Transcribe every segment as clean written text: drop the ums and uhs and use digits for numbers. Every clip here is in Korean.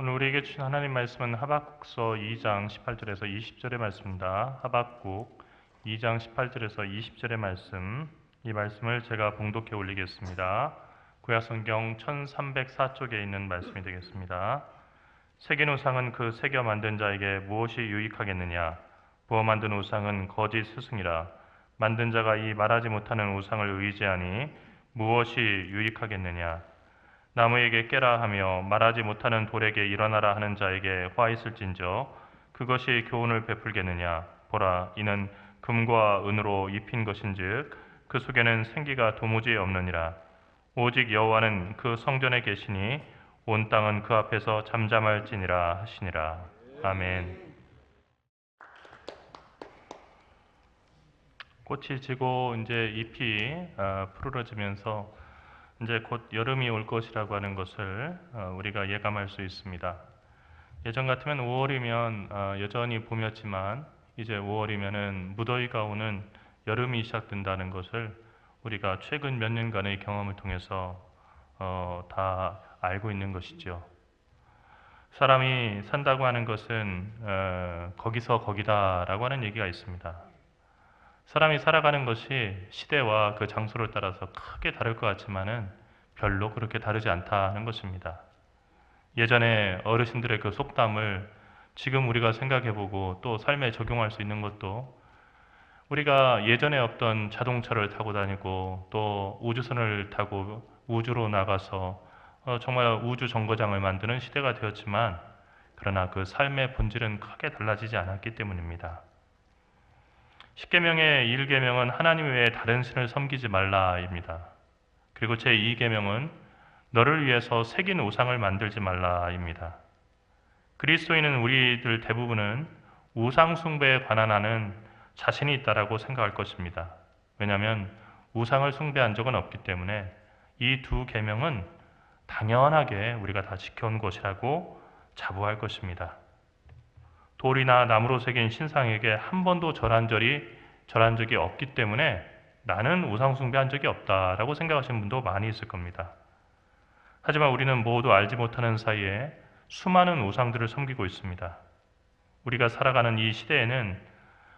오늘 우리에게 주신 하나님 말씀은 하박국서 2장 18절에서 20절의 말씀입니다. 하박국 2장 18절에서 20절의 말씀, 이 말씀을 제가 봉독해 올리겠습니다. 구약성경 1304쪽에 있는 말씀이 되겠습니다. 새긴 우상은 그 새겨 만든 자에게 무엇이 유익하겠느냐? 부어 만든 우상은 거짓 스승이라. 만든 자가 이 말하지 못하는 우상을 의지하니 무엇이 유익하겠느냐? 나무에게 깨라 하며 말하지 못하는 돌에게 일어나라 하는 자에게 화 있을진저 그것이 교훈을 베풀겠느냐? 보라, 이는 금과 은으로 입힌 것인즉 그 속에는 생기가 도무지 없느니라. 오직 여호와는 그 성전에 계시니 온 땅은 그 앞에서 잠잠할지니라 하시니라. 아멘. 꽃이 지고 이제 잎이 푸르러지면서 이제 곧 여름이 올 것이라고 하는 것을 우리가 예감할 수 있습니다. 예전 같으면 5월이면 여전히 봄이었지만 이제 5월이면은 무더위가 오는 여름이 시작된다는 것을 우리가 최근 몇 년간의 경험을 통해서 다 알고 있는 것이죠. 사람이 산다고 하는 것은 거기서 거기다라고 하는 얘기가 있습니다. 사람이 살아가는 것이 시대와 그 장소를 따라서 크게 다를 것 같지만은 별로 그렇게 다르지 않다는 것입니다. 예전에 어르신들의 그 속담을 지금 우리가 생각해보고 또 삶에 적용할 수 있는 것도, 우리가 예전에 없던 자동차를 타고 다니고 또 우주선을 타고 우주로 나가서 정말 우주 정거장을 만드는 시대가 되었지만, 그러나 그 삶의 본질은 크게 달라지지 않았기 때문입니다. 10계명의 1계명은 하나님 외에 다른 신을 섬기지 말라입니다. 그리고 제2계명은 너를 위해서 새긴 우상을 만들지 말라입니다. 그리스도인은 우리들 대부분은 우상 숭배에 관한 한은 자신이 있다라고 생각할 것입니다. 왜냐하면 우상을 숭배한 적은 없기 때문에 이 두 계명은 당연하게 우리가 다 지켜온 것이라고 자부할 것입니다. 돌이나 나무로 새긴 신상에게 한 번도 절한 적이 없기 때문에 나는 우상 숭배한 적이 없다라고 생각하시는 분도 많이 있을 겁니다. 하지만 우리는 모두 알지 못하는 사이에 수많은 우상들을 섬기고 있습니다. 우리가 살아가는 이 시대에는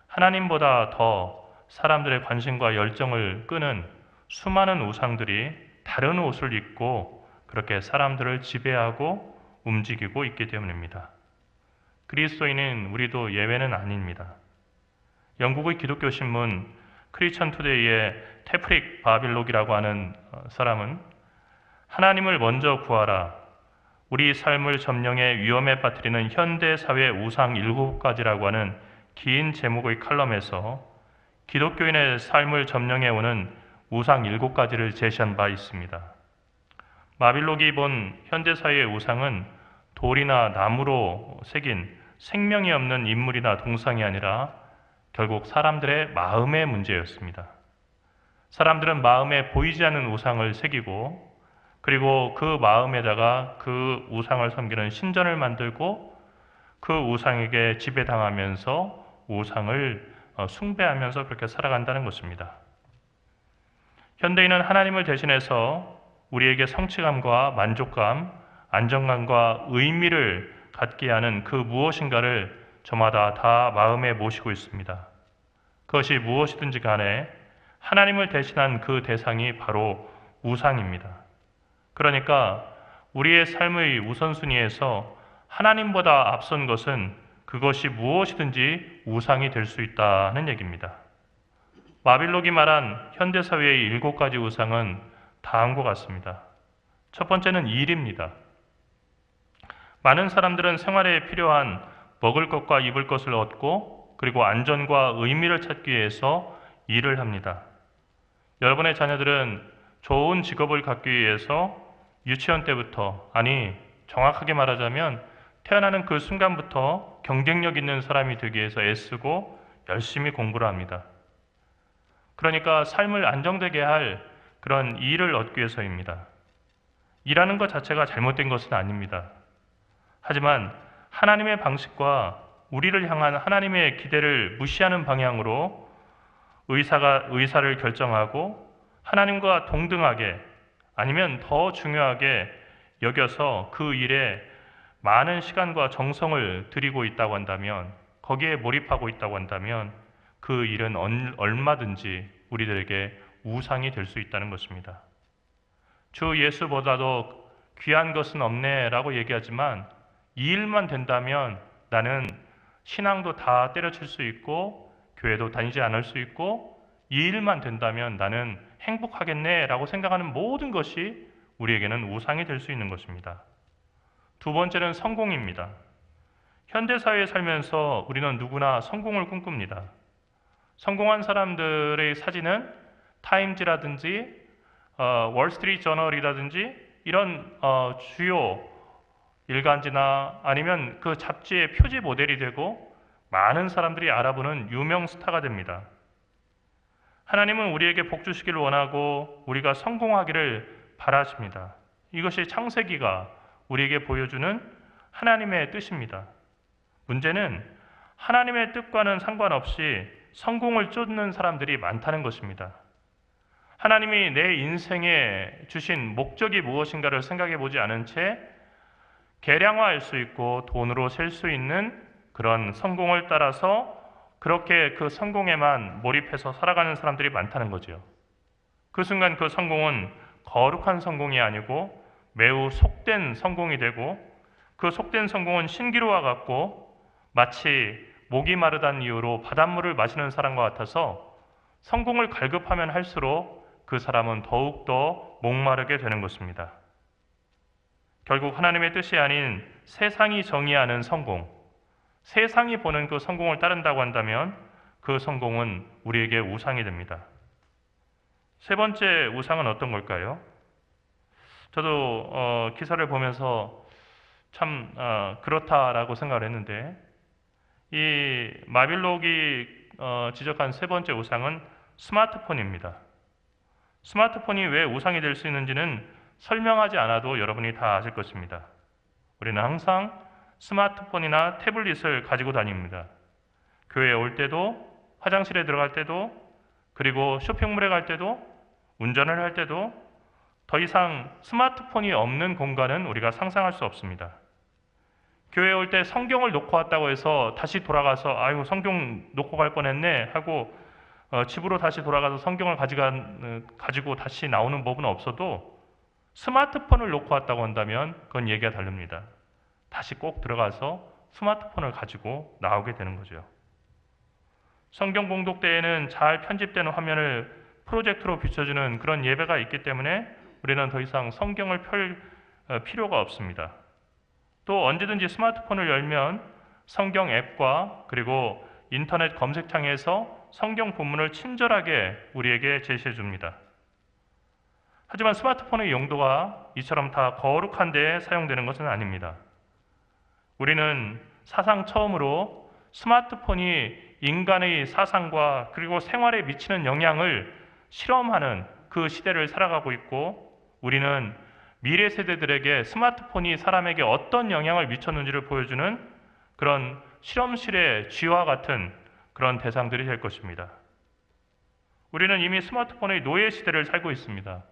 하나님보다 더 사람들의 관심과 열정을 끄는 수많은 우상들이 다른 옷을 입고 그렇게 사람들을 지배하고 움직이고 있기 때문입니다. 그리스도인은 우리도 예외는 아닙니다. 영국의 기독교 신문 크리스천 투데이의 테프릭 바빌록이라고 하는 사람은 하나님을 먼저 구하라, 우리 삶을 점령해 위험에 빠뜨리는 현대사회 우상 7가지라고 하는 긴 제목의 칼럼에서 기독교인의 삶을 점령해오는 우상 7가지를 제시한 바 있습니다. 바빌록이 본 현대사회의 우상은 돌이나 나무로 새긴 생명이 없는 인물이나 동상이 아니라 결국 사람들의 마음의 문제였습니다. 사람들은 마음에 보이지 않는 우상을 새기고, 그리고 그 마음에다가 그 우상을 섬기는 신전을 만들고 그 우상에게 지배당하면서 우상을 숭배하면서 그렇게 살아간다는 것입니다. 현대인은 하나님을 대신해서 우리에게 성취감과 만족감, 안정감과 의미를 갖게 하는 그 무엇인가를 저마다 다 마음에 모시고 있습니다. 그것이 무엇이든지 간에 하나님을 대신한 그 대상이 바로 우상입니다. 그러니까 우리의 삶의 우선순위에서 하나님보다 앞선 것은 그것이 무엇이든지 우상이 될 수 있다는 얘기입니다. 바빌록이 말한 현대사회의 7가지 우상은 다음과 같습니다. 첫 번째는 일입니다. 많은 사람들은 생활에 필요한 먹을 것과 입을 것을 얻고 그리고 안전과 의미를 찾기 위해서 일을 합니다. 여러분의 자녀들은 좋은 직업을 갖기 위해서 유치원 때부터, 아니 정확하게 말하자면 태어나는 그 순간부터 경쟁력 있는 사람이 되기 위해서 애쓰고 열심히 공부를 합니다. 그러니까 삶을 안정되게 할 그런 일을 얻기 위해서입니다. 일하는 것 자체가 잘못된 것은 아닙니다. 하지만 하나님의 방식과 우리를 향한 하나님의 기대를 무시하는 방향으로 의사를 결정하고 하나님과 동등하게, 아니면 더 중요하게 여겨서 그 일에 많은 시간과 정성을 들이고 있다고 한다면, 거기에 몰입하고 있다고 한다면 그 일은 얼마든지 우리들에게 우상이 될 수 있다는 것입니다. 주 예수보다도 귀한 것은 없네라고 얘기하지만 이 일만 된다면 나는 신앙도 다 때려칠 수 있고 교회도 다니지 않을 수 있고 이 일만 된다면 나는 행복하겠네라고 생각하는 모든 것이 우리에게는 우상이 될 수 있는 것입니다. 두 번째는 성공입니다. 현대사회에 살면서 우리는 누구나 성공을 꿈꿉니다. 성공한 사람들의 사진은 타임지라든지 월스트리트 저널이라든지 이런 주요 일간지나 아니면 그 잡지의 표지 모델이 되고 많은 사람들이 알아보는 유명 스타가 됩니다. 하나님은 우리에게 복 주시기를 원하고 우리가 성공하기를 바라십니다. 이것이 창세기가 우리에게 보여주는 하나님의 뜻입니다. 문제는 하나님의 뜻과는 상관없이 성공을 쫓는 사람들이 많다는 것입니다. 하나님이 내 인생에 주신 목적이 무엇인가를 생각해 보지 않은 채 계량화할 수 있고 돈으로 셀 수 있는 그런 성공을 따라서 그렇게 그 성공에만 몰입해서 살아가는 사람들이 많다는 거죠. 그 순간 그 성공은 거룩한 성공이 아니고 매우 속된 성공이 되고 그 속된 성공은 신기루와 같고 마치 목이 마르다는 이유로 바닷물을 마시는 사람과 같아서 성공을 갈급하면 할수록 그 사람은 더욱더 목마르게 되는 것입니다. 결국 하나님의 뜻이 아닌 세상이 정의하는 성공, 세상이 보는 그 성공을 따른다고 한다면 그 성공은 우리에게 우상이 됩니다. 세 번째 우상은 어떤 걸까요? 저도 기사를 보면서 참 그렇다라고 생각을 했는데 이 마빌록이 지적한 세 번째 우상은 스마트폰입니다. 스마트폰이 왜 우상이 될 수 있는지는 설명하지 않아도 여러분이 다 아실 것입니다. 우리는 항상 스마트폰이나 태블릿을 가지고 다닙니다. 교회에 올 때도, 화장실에 들어갈 때도, 그리고 쇼핑몰에 갈 때도, 운전을 할 때도 더 이상 스마트폰이 없는 공간은 우리가 상상할 수 없습니다. 교회에 올 때 성경을 놓고 왔다고 해서 다시 돌아가서 아이고 성경 놓고 갈 뻔했네 하고 집으로 다시 돌아가서 성경을 가지고 다시 나오는 법은 없어도 스마트폰을 놓고 왔다고 한다면 그건 얘기가 다릅니다. 다시 꼭 들어가서 스마트폰을 가지고 나오게 되는 거죠. 성경 봉독 때에는 잘 편집된 화면을 프로젝터로 비춰주는 그런 예배가 있기 때문에 우리는 더 이상 성경을 펼 필요가 없습니다. 또 언제든지 스마트폰을 열면 성경 앱과 그리고 인터넷 검색창에서 성경 본문을 친절하게 우리에게 제시해 줍니다. 하지만 스마트폰의 용도가 이처럼 다 거룩한 데에 사용되는 것은 아닙니다. 우리는 사상 처음으로 스마트폰이 인간의 사상과 그리고 생활에 미치는 영향을 실험하는 그 시대를 살아가고 있고 우리는 미래 세대들에게 스마트폰이 사람에게 어떤 영향을 미쳤는지를 보여주는 그런 실험실의 쥐와 같은 그런 대상들이 될 것입니다. 우리는 이미 스마트폰의 노예 시대를 살고 있습니다.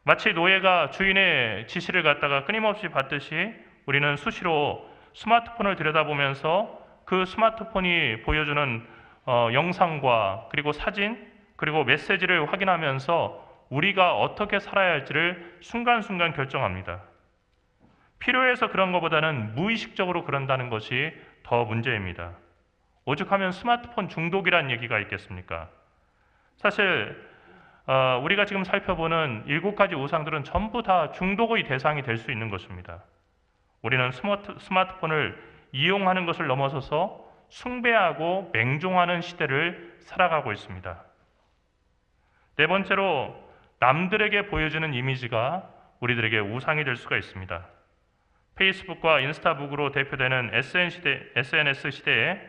마치 노예가 주인의 지시를 갖다가 끊임없이 받듯이 우리는 수시로 스마트폰을 들여다보면서 그 스마트폰이 보여주는 영상과 그리고 사진 그리고 메시지를 확인하면서 우리가 어떻게 살아야 할지를 순간순간 결정합니다. 필요해서 그런 것보다는 무의식적으로 그런다는 것이 더 문제입니다. 오죽하면 스마트폰 중독이란 얘기가 있겠습니까? 사실 우리가 지금 살펴보는 7가지 우상들은 전부 다 중독의 대상이 될 수 있는 것입니다. 우리는 스마트폰을 이용하는 것을 넘어서서 숭배하고 맹종하는 시대를 살아가고 있습니다. 네 번째로 남들에게 보여주는 이미지가 우리들에게 우상이 될 수가 있습니다. 페이스북과 인스타북으로 대표되는 SNS 시대에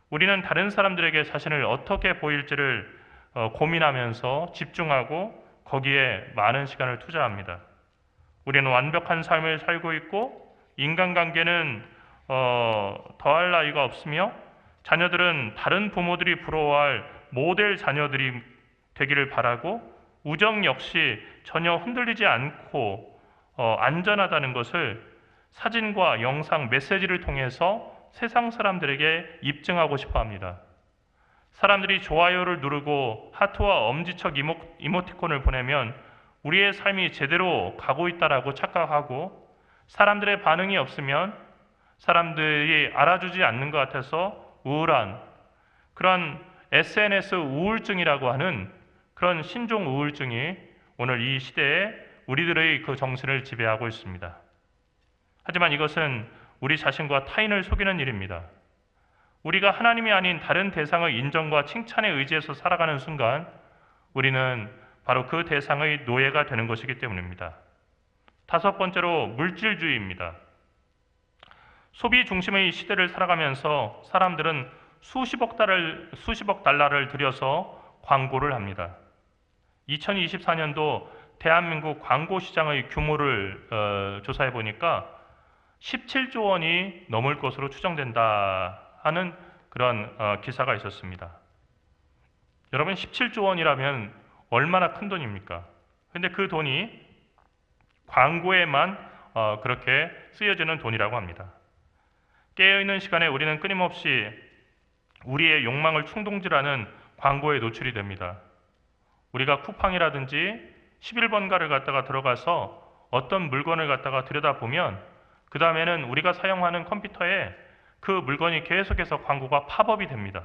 우리는 다른 사람들에게 자신을 어떻게 보일지를 고민하면서 집중하고 거기에 많은 시간을 투자합니다. 우리는 완벽한 삶을 살고 있고 인간관계는 더할 나위가 없으며 자녀들은 다른 부모들이 부러워할 모델 자녀들이 되기를 바라고 우정 역시 전혀 흔들리지 않고 안전하다는 것을 사진과 영상, 메시지를 통해서 세상 사람들에게 입증하고 싶어 합니다. 사람들이 좋아요를 누르고 하트와 엄지척 이모티콘을 보내면 우리의 삶이 제대로 가고 있다라고 착각하고, 사람들의 반응이 없으면 사람들이 알아주지 않는 것 같아서 우울한, 그런 SNS 우울증이라고 하는 그런 신종 우울증이 오늘 이 시대에 우리들의 그 정신을 지배하고 있습니다. 하지만 이것은 우리 자신과 타인을 속이는 일입니다. 우리가 하나님이 아닌 다른 대상의 인정과 칭찬에 의지해서 살아가는 순간 우리는 바로 그 대상의 노예가 되는 것이기 때문입니다. 다섯 번째로 물질주의입니다. 소비 중심의 시대를 살아가면서 사람들은 수십억 달러를 들여서 광고를 합니다. 2024년도 대한민국 광고 시장의 규모를 조사해 보니까 17조 원이 넘을 것으로 추정된다 하는 그런 기사가 있었습니다. 여러분, 17조 원이라면 얼마나 큰 돈입니까? 근데 그 돈이 광고에만 그렇게 쓰여지는 돈이라고 합니다. 깨어있는 시간에 우리는 끊임없이 우리의 욕망을 충동질하는 광고에 노출이 됩니다. 우리가 쿠팡이라든지 11번가를 갖다가 들어가서 어떤 물건을 갖다가 들여다보면 그 다음에는 우리가 사용하는 컴퓨터에 그 물건이 계속해서 광고가 팝업이 됩니다.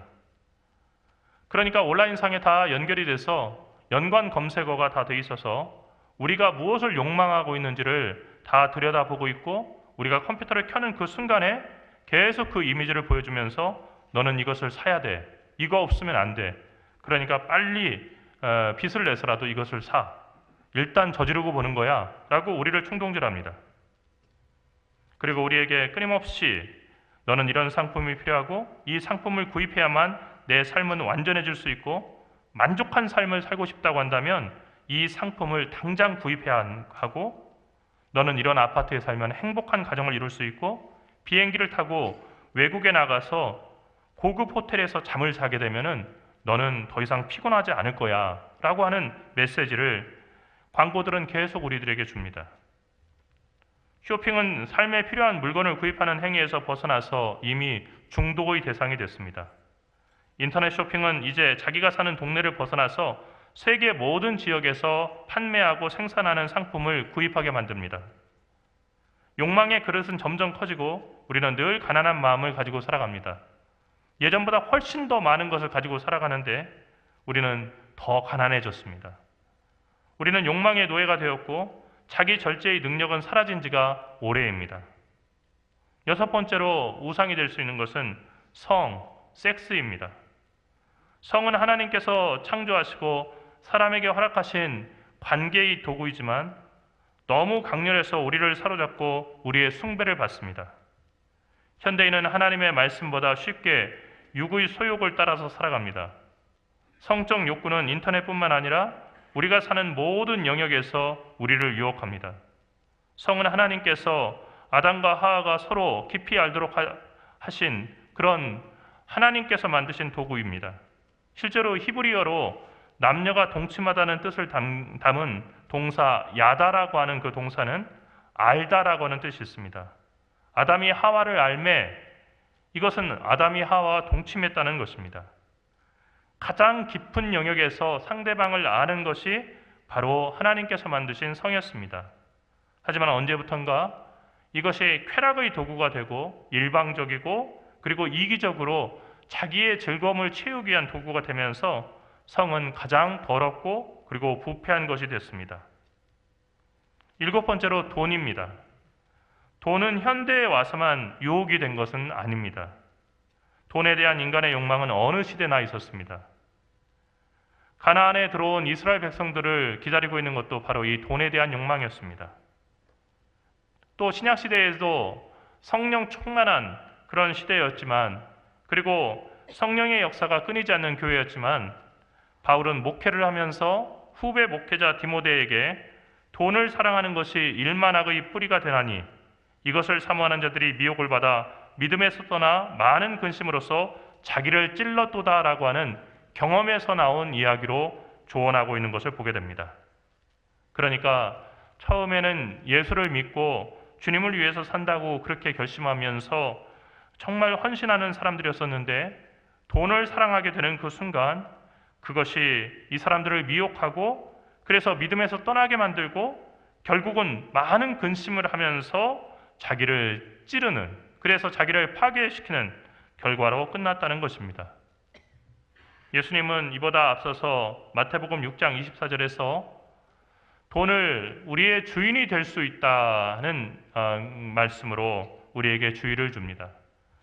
그러니까 온라인상에 다 연결이 돼서 연관 검색어가 다 돼 있어서 우리가 무엇을 욕망하고 있는지를 다 들여다보고 있고, 우리가 컴퓨터를 켜는 그 순간에 계속 그 이미지를 보여주면서 너는 이것을 사야 돼. 이거 없으면 안 돼. 그러니까 빨리 빚을 내서라도 이것을 사. 일단 저지르고 보는 거야. 라고 우리를 충동질합니다. 그리고 우리에게 끊임없이 너는 이런 상품이 필요하고 이 상품을 구입해야만 내 삶은 완전해질 수 있고, 만족한 삶을 살고 싶다고 한다면 이 상품을 당장 구입해야 하고, 너는 이런 아파트에 살면 행복한 가정을 이룰 수 있고, 비행기를 타고 외국에 나가서 고급 호텔에서 잠을 자게 되면은 너는 더 이상 피곤하지 않을 거야 라고 하는 메시지를 광고들은 계속 우리들에게 줍니다. 쇼핑은 삶에 필요한 물건을 구입하는 행위에서 벗어나서 이미 중독의 대상이 됐습니다. 인터넷 쇼핑은 이제 자기가 사는 동네를 벗어나서 세계 모든 지역에서 판매하고 생산하는 상품을 구입하게 만듭니다. 욕망의 그릇은 점점 커지고 우리는 늘 가난한 마음을 가지고 살아갑니다. 예전보다 훨씬 더 많은 것을 가지고 살아가는데 우리는 더 가난해졌습니다. 우리는 욕망의 노예가 되었고 자기 절제의 능력은 사라진 지가 오래입니다. 여섯 번째로 우상이 될 수 있는 것은 섹스입니다. 성은 하나님께서 창조하시고 사람에게 허락하신 관계의 도구이지만 너무 강렬해서 우리를 사로잡고 우리의 숭배를 받습니다. 현대인은 하나님의 말씀보다 쉽게 육의 소욕을 따라서 살아갑니다. 성적 욕구는 인터넷뿐만 아니라 우리가 사는 모든 영역에서 우리를 유혹합니다. 성은 하나님께서 아담과 하와가 서로 깊이 알도록 하신 그런 하나님께서 만드신 도구입니다. 실제로 히브리어로 남녀가 동침하다는 뜻을 담은 동사 야다라고 하는 그 동사는 알다라고 하는 뜻이 있습니다. 아담이 하와를 알매, 이것은 아담이 하와와 동침했다는 것입니다. 가장 깊은 영역에서 상대방을 아는 것이 바로 하나님께서 만드신 성이었습니다. 하지만 언제부턴가 이것이 쾌락의 도구가 되고 일방적이고 그리고 이기적으로 자기의 즐거움을 채우기 위한 도구가 되면서 성은 가장 더럽고 그리고 부패한 것이 됐습니다. 일곱 번째로 돈입니다. 돈은 현대에 와서만 유혹이 된 것은 아닙니다. 돈에 대한 인간의 욕망은 어느 시대나 있었습니다. 가나안에 들어온 이스라엘 백성들을 기다리고 있는 것도 바로 이 돈에 대한 욕망이었습니다. 또 신약 시대에도 성령 충만한 그런 시대였지만, 그리고 성령의 역사가 끊이지 않는 교회였지만, 바울은 목회를 하면서 후배 목회자 디모데에게 돈을 사랑하는 것이 일만악의 뿌리가 되나니 이것을 사모하는 자들이 미혹을 받아 믿음에서 떠나 많은 근심으로써 자기를 찔렀도다라고 하는 경험에서 나온 이야기로 조언하고 있는 것을 보게 됩니다. 그러니까 처음에는 예수를 믿고 주님을 위해서 산다고 그렇게 결심하면서 정말 헌신하는 사람들이었었는데 돈을 사랑하게 되는 그 순간 그것이 이 사람들을 미혹하고 그래서 믿음에서 떠나게 만들고 결국은 많은 근심을 하면서 자기를 찌르는, 그래서 자기를 파괴시키는 결과로 끝났다는 것입니다. 예수님은 이보다 앞서서 마태복음 6장 24절에서 돈을 우리의 주인이 될 수 있다는 말씀으로 우리에게 주의를 줍니다.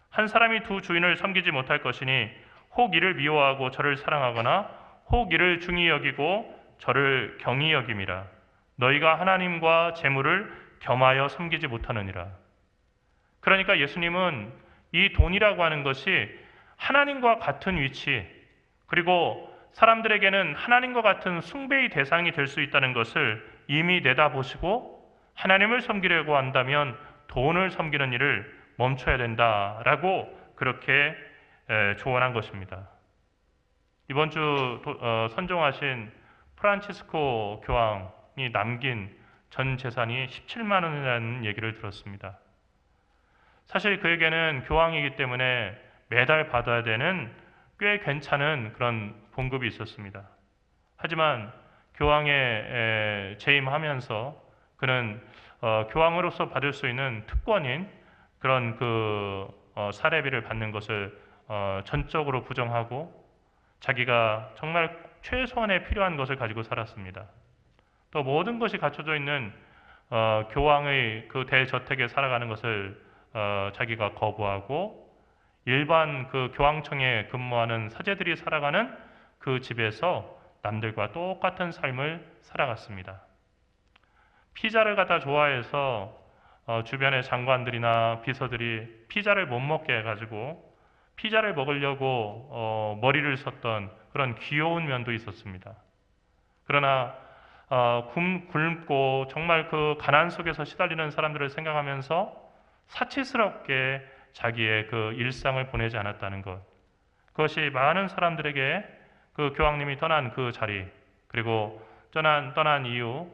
한 사람이 두 주인을 섬기지 못할 것이니 혹 이를 미워하고 저를 사랑하거나 혹 이를 중히 여기고 저를 경히 여김이라. 너희가 하나님과 재물을 겸하여 섬기지 못하느니라. 그러니까 예수님은 이 돈이라고 하는 것이 하나님과 같은 위치, 그리고 사람들에게는 하나님과 같은 숭배의 대상이 될 수 있다는 것을 이미 내다보시고 하나님을 섬기려고 한다면 돈을 섬기는 일을 멈춰야 된다라고 그렇게 조언한 것입니다. 이번 주 선종하신 프란치스코 교황이 남긴 전 재산이 17만 원이라는 얘기를 들었습니다. 사실 그에게는 교황이기 때문에 매달 받아야 되는 꽤 괜찮은 그런 봉급이 있었습니다. 하지만 교황에 재임하면서 그는 교황으로서 받을 수 있는 특권인 그런 사례비를 받는 것을 전적으로 부정하고 자기가 정말 최소한의 필요한 것을 가지고 살았습니다. 또 모든 것이 갖춰져 있는 교황의 그 대저택에 살아가는 것을 자기가 거부하고 일반 그 교황청에 근무하는 사제들이 살아가는 그 집에서 남들과 똑같은 삶을 살아갔습니다. 피자를 갖다 좋아해서 주변의 장관들이나 비서들이 피자를 못 먹게 해가지고 피자를 먹으려고 머리를 썼던 그런 귀여운 면도 있었습니다. 그러나 굶고 정말 그 가난 속에서 시달리는 사람들을 생각하면서 사치스럽게 자기의 그 일상을 보내지 않았다는 것, 그것이 많은 사람들에게 그 교황님이 떠난 그 자리, 그리고 떠난 이후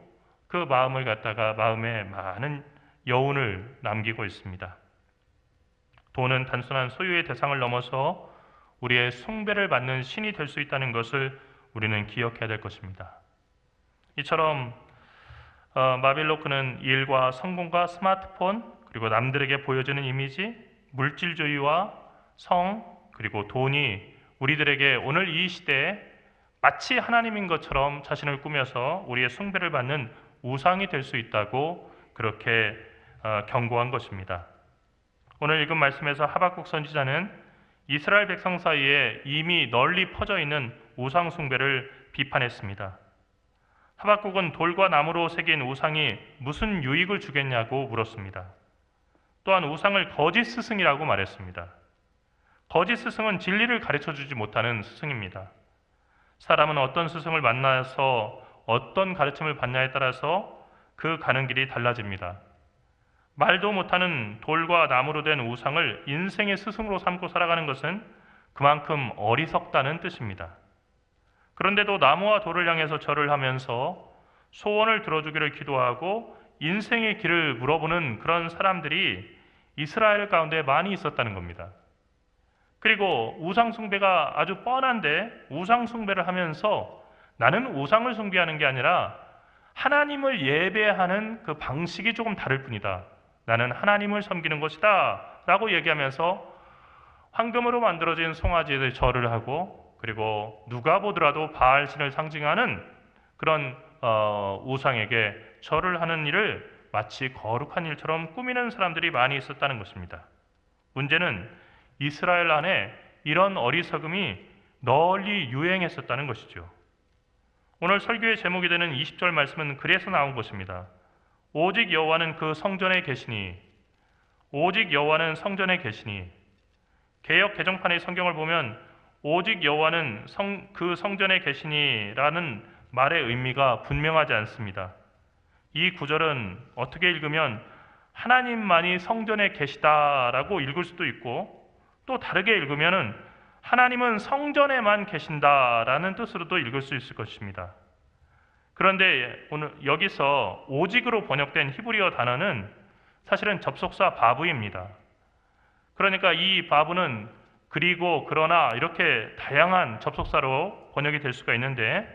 그 마음을 갖다가 마음에 많은 여운을 남기고 있습니다. 돈은 단순한 소유의 대상을 넘어서 우리의 숭배를 받는 신이 될 수 있다는 것을 우리는 기억해야 될 것입니다. 이처럼 마빌로크는 일과 성공과 스마트폰, 그리고 남들에게 보여지는 이미지, 물질주의와 성, 그리고 돈이 우리들에게 오늘 이 시대에 마치 하나님인 것처럼 자신을 꾸며서 우리의 숭배를 받는 우상이 될 수 있다고 그렇게 경고한 것입니다. 오늘 읽은 말씀에서 하박국 선지자는 이스라엘 백성 사이에 이미 널리 퍼져 있는 우상 숭배를 비판했습니다. 하박국은 돌과 나무로 새긴 우상이 무슨 유익을 주겠냐고 물었습니다. 또한 우상을 거짓 스승이라고 말했습니다. 거짓 스승은 진리를 가르쳐주지 못하는 스승입니다. 사람은 어떤 스승을 만나서 어떤 가르침을 받냐에 따라서 그 가는 길이 달라집니다. 말도 못하는 돌과 나무로 된 우상을 인생의 스승으로 삼고 살아가는 것은 그만큼 어리석다는 뜻입니다. 그런데도 나무와 돌을 향해서 절을 하면서 소원을 들어주기를 기도하고 인생의 길을 물어보는 그런 사람들이 이스라엘 가운데 많이 있었다는 겁니다. 그리고 우상 숭배가 아주 뻔한데 우상 숭배를 하면서 나는 우상을 숭배하는 게 아니라 하나님을 예배하는 그 방식이 조금 다를 뿐이다. 나는 하나님을 섬기는 것이다 라고 얘기하면서 황금으로 만들어진 송아지에 절을 하고, 그리고 누가 보더라도 바알신을 상징하는 그런 우상에게 절을 하는 일을 마치 거룩한 일처럼 꾸미는 사람들이 많이 있었다는 것입니다. 문제는 이스라엘 안에 이런 어리석음이 널리 유행했었다는 것이죠. 오늘 설교의 제목이 되는 20절 말씀은 그래서 나온 것입니다. 오직 여호와는 그 성전에 계시니, 오직 여호와는 성전에 계시니. 개역 개정판의 성경을 보면 오직 여호와는 그 성전에 계시니라는 말의 의미가 분명하지 않습니다. 이 구절은 어떻게 읽으면 하나님만이 성전에 계시다라고 읽을 수도 있고, 또 다르게 읽으면 하나님은 성전에만 계신다라는 뜻으로도 읽을 수 있을 것입니다. 그런데 오늘 여기서 오직으로 번역된 히브리어 단어는 사실은 접속사 바브입니다. 그러니까 이 바브는 그리고, 그러나 이렇게 다양한 접속사로 번역이 될 수가 있는데,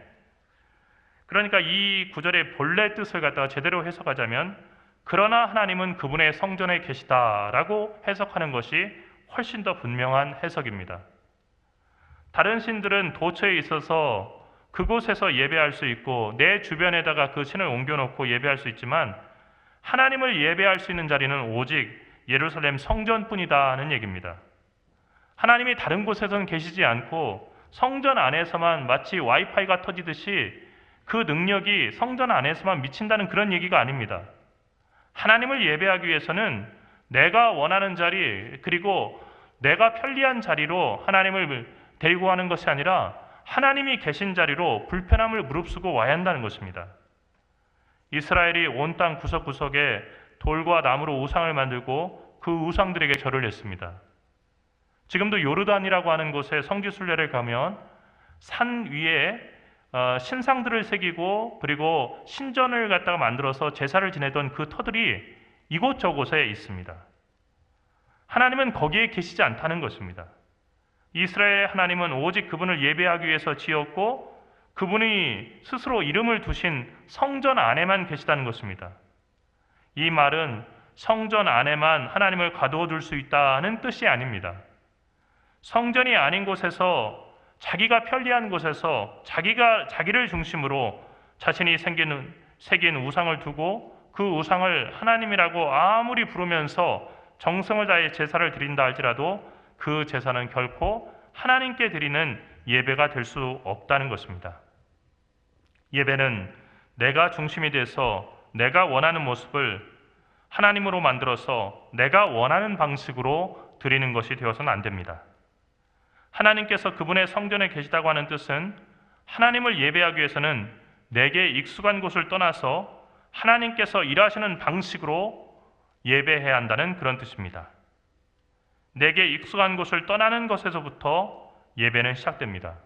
그러니까 이 구절의 본래 뜻을 갖다가 제대로 해석하자면 그러나 하나님은 그분의 성전에 계시다라고 해석하는 것이 훨씬 더 분명한 해석입니다. 다른 신들은 도처에 있어서 그곳에서 예배할 수 있고 내 주변에다가 그 신을 옮겨놓고 예배할 수 있지만 하나님을 예배할 수 있는 자리는 오직 예루살렘 성전뿐이다는 얘기입니다. 하나님이 다른 곳에서는 계시지 않고 성전 안에서만 마치 와이파이가 터지듯이 그 능력이 성전 안에서만 미친다는 그런 얘기가 아닙니다. 하나님을 예배하기 위해서는 내가 원하는 자리, 그리고 내가 편리한 자리로 하나님을 데리고 가는 것이 아니라 하나님이 계신 자리로 불편함을 무릅쓰고 와야 한다는 것입니다. 이스라엘이 온 땅 구석구석에 돌과 나무로 우상을 만들고 그 우상들에게 절을 했습니다. 지금도 요르단이라고 하는 곳에 성지순례를 가면 산 위에 신상들을 새기고 그리고 신전을 갖다가 만들어서 제사를 지내던 그 터들이 이곳저곳에 있습니다. 하나님은 거기에 계시지 않다는 것입니다. 이스라엘의 하나님은 오직 그분을 예배하기 위해서 지었고 그분이 스스로 이름을 두신 성전 안에만 계시다는 것입니다. 이 말은 성전 안에만 하나님을 가두어 둘 수 있다는 뜻이 아닙니다. 성전이 아닌 곳에서 자기가 편리한 곳에서 자기를 중심으로 자신이 새긴 우상을 두고 그 우상을 하나님이라고 아무리 부르면서 정성을 다해 제사를 드린다 할지라도 그 제사는 결코 하나님께 드리는 예배가 될 수 없다는 것입니다. 예배는 내가 중심이 돼서 내가 원하는 모습을 하나님으로 만들어서 내가 원하는 방식으로 드리는 것이 되어서는 안 됩니다. 하나님께서 그분의 성전에 계시다고 하는 뜻은 하나님을 예배하기 위해서는 내게 익숙한 곳을 떠나서 하나님께서 일하시는 방식으로 예배해야 한다는 그런 뜻입니다. 내게 익숙한 곳을 떠나는 것에서부터 예배는 시작됩니다.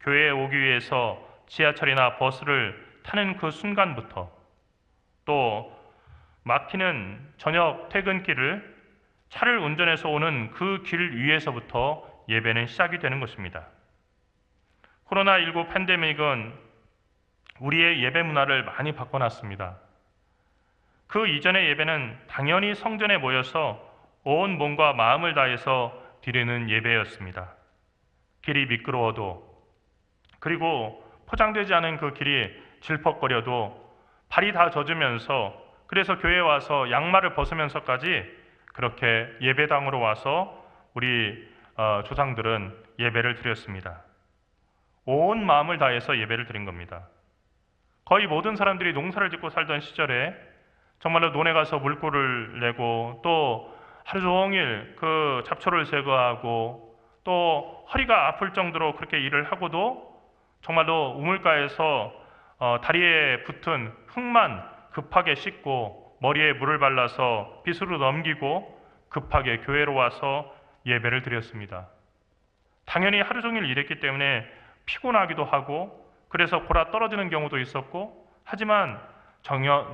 교회에 오기 위해서 지하철이나 버스를 타는 그 순간부터 또 막히는 저녁 퇴근길을 차를 운전해서 오는 그 길 위에서부터 예배는 시작이 되는 것입니다. 코로나19 팬데믹은 우리의 예배 문화를 많이 바꿔놨습니다. 그 이전의 예배는 당연히 성전에 모여서 온 몸과 마음을 다해서 드리는 예배였습니다. 길이 미끄러워도 그리고 포장되지 않은 그 길이 질퍽거려도 발이 다 젖으면서 그래서 교회에 와서 양말을 벗으면서까지 그렇게 예배당으로 와서 우리 조상들은 예배를 드렸습니다. 온 마음을 다해서 예배를 드린 겁니다. 거의 모든 사람들이 농사를 짓고 살던 시절에 정말로 논에 가서 물고를 내고 또 하루 종일 그 잡초를 제거하고 또 허리가 아플 정도로 그렇게 일을 하고도 정말로 우물가에서 다리에 붙은 흙만 급하게 씻고 머리에 물을 발라서 빗으로 넘기고 급하게 교회로 와서 예배를 드렸습니다. 당연히 하루 종일 일했기 때문에 피곤하기도 하고 그래서 골아 떨어지는 경우도 있었고 하지만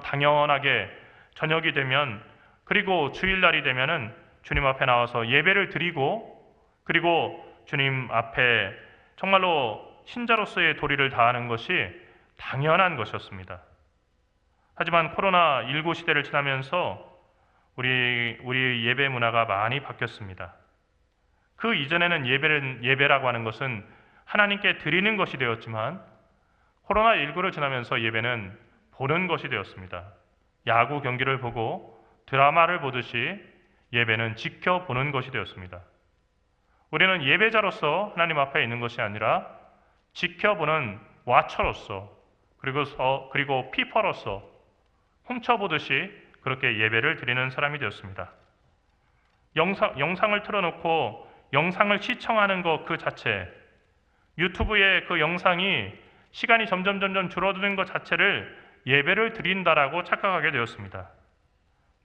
당연하게 저녁이 되면 그리고 주일날이 되면은 주님 앞에 나와서 예배를 드리고 그리고 주님 앞에 정말로 신자로서의 도리를 다하는 것이 당연한 것이었습니다. 하지만 코로나19 시대를 지나면서 우리 예배 문화가 많이 바뀌었습니다. 그 이전에는 예배라고 하는 것은 하나님께 드리는 것이 되었지만 코로나19를 지나면서 예배는 보는 것이 되었습니다. 야구 경기를 보고 드라마를 보듯이 예배는 지켜보는 것이 되었습니다. 우리는 예배자로서 하나님 앞에 있는 것이 아니라 지켜보는 와처로서 그리고 피퍼로서 훔쳐보듯이 그렇게 예배를 드리는 사람이 되었습니다. 영상을 틀어놓고 영상을 시청하는 것 그 자체, 유튜브에 그 영상이 시간이 점점 줄어드는 것 자체를 예배를 드린다라고 착각하게 되었습니다.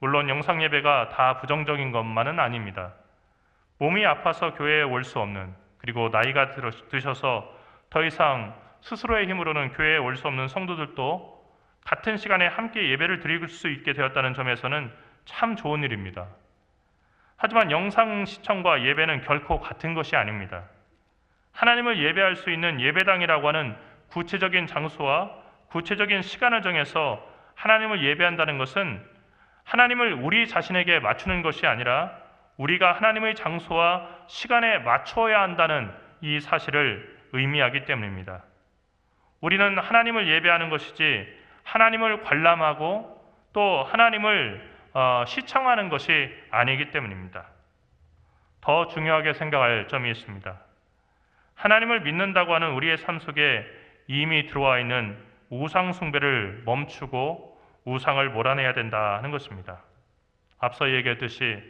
물론 영상 예배가 다 부정적인 것만은 아닙니다. 몸이 아파서 교회에 올 수 없는 그리고 나이가 드셔서 더 이상 스스로의 힘으로는 교회에 올 수 없는 성도들도 같은 시간에 함께 예배를 드릴 수 있게 되었다는 점에서는 참 좋은 일입니다. 하지만 영상 시청과 예배는 결코 같은 것이 아닙니다. 하나님을 예배할 수 있는 예배당이라고 하는 구체적인 장소와 구체적인 시간을 정해서 하나님을 예배한다는 것은 하나님을 우리 자신에게 맞추는 것이 아니라 우리가 하나님의 장소와 시간에 맞춰야 한다는 이 사실을 의미하기 때문입니다. 우리는 하나님을 예배하는 것이지 하나님을 관람하고 또 하나님을 시청하는 것이 아니기 때문입니다. 더 중요하게 생각할 점이 있습니다. 하나님을 믿는다고 하는 우리의 삶 속에 이미 들어와 있는 우상 숭배를 멈추고 우상을 몰아내야 된다 하는 것입니다. 앞서 얘기했듯이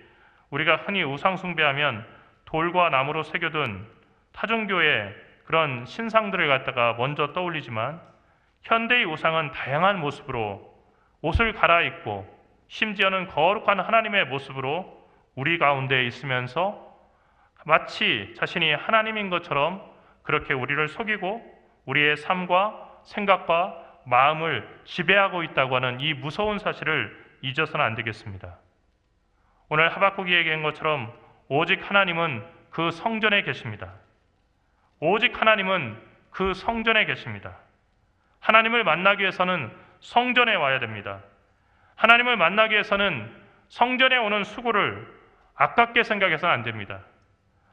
우리가 흔히 우상 숭배하면 돌과 나무로 새겨둔 타종교의 그런 신상들을 갖다가 먼저 떠올리지만 현대의 우상은 다양한 모습으로 옷을 갈아입고 심지어는 거룩한 하나님의 모습으로 우리 가운데 있으면서 마치 자신이 하나님인 것처럼 그렇게 우리를 속이고 우리의 삶과 생각과 마음을 지배하고 있다고 하는 이 무서운 사실을 잊어서는 안 되겠습니다. 오늘 하박국이 얘기한 것처럼 오직 하나님은 그 성전에 계십니다. 오직 하나님은 그 성전에 계십니다. 하나님을 만나기 위해서는 성전에 와야 됩니다. 하나님을 만나기 위해서는 성전에 오는 수고를 아깝게 생각해서는 안 됩니다.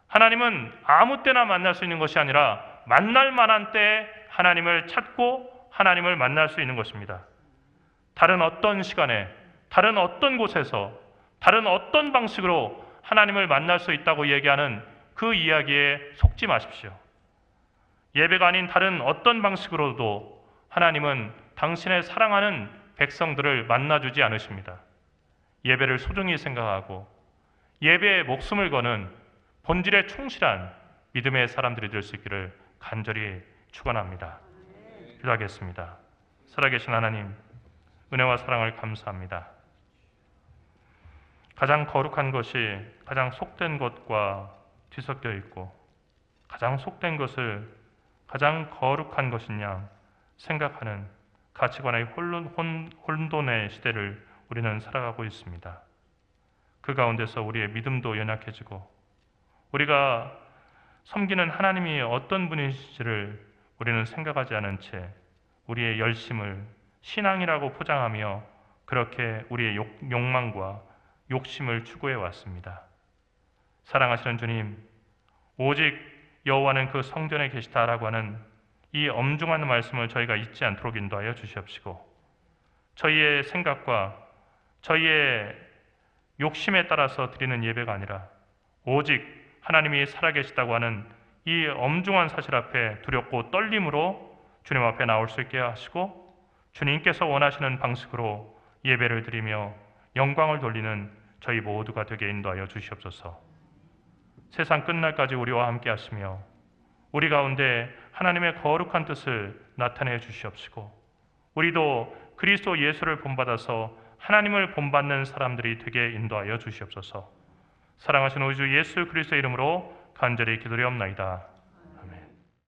하나님은 아무 때나 만날 수 있는 것이 아니라 만날 만한 때에 하나님을 찾고 하나님을 만날 수 있는 것입니다. 다른 어떤 시간에, 다른 어떤 곳에서, 다른 어떤 방식으로 하나님을 만날 수 있다고 얘기하는 그 이야기에 속지 마십시오. 예배가 아닌 다른 어떤 방식으로도 하나님은 당신의 사랑하는 백성들을 만나주지 않으십니다. 예배를 소중히 생각하고 예배에 목숨을 거는 본질에 충실한 믿음의 사람들이 될 수 있기를 간절히 축원합니다. 기도하겠습니다. 살아계신 하나님, 은혜와 사랑을 감사합니다. 가장 거룩한 것이 가장 속된 것과 뒤섞여 있고 가장 속된 것을 가장 거룩한 것이냐 생각하는 가치관의 혼돈의 시대를 우리는 살아가고 있습니다. 그 가운데서 우리의 믿음도 연약해지고 우리가 섬기는 하나님이 어떤 분이신지를 우리는 생각하지 않은 채 우리의 열심을 신앙이라고 포장하며 그렇게 우리의 욕망과 욕심을 추구해 왔습니다. 사랑하시는 주님, 오직 여호와는 그 성전에 계시다라고 하는 이 엄중한 말씀을 저희가 잊지 않도록 인도하여 주시옵시고 저희의 생각과 저희의 욕심에 따라서 드리는 예배가 아니라 오직 하나님이 살아계시다고 하는 이 엄중한 사실 앞에 두렵고 떨림으로 주님 앞에 나올 수 있게 하시고 주님께서 원하시는 방식으로 예배를 드리며 영광을 돌리는 저희 모두가 되게 인도하여 주시옵소서. 세상 끝날까지 우리와 함께 하시며 우리 가운데 하나님의 거룩한 뜻을 나타내 주시옵시고 우리도 그리스도 예수를 본받아서 하나님을 본받는 사람들이 되게 인도하여 주시옵소서. 사랑하신 우리 주 예수 그리스도의 이름으로 간절히 기도드리옵나이다.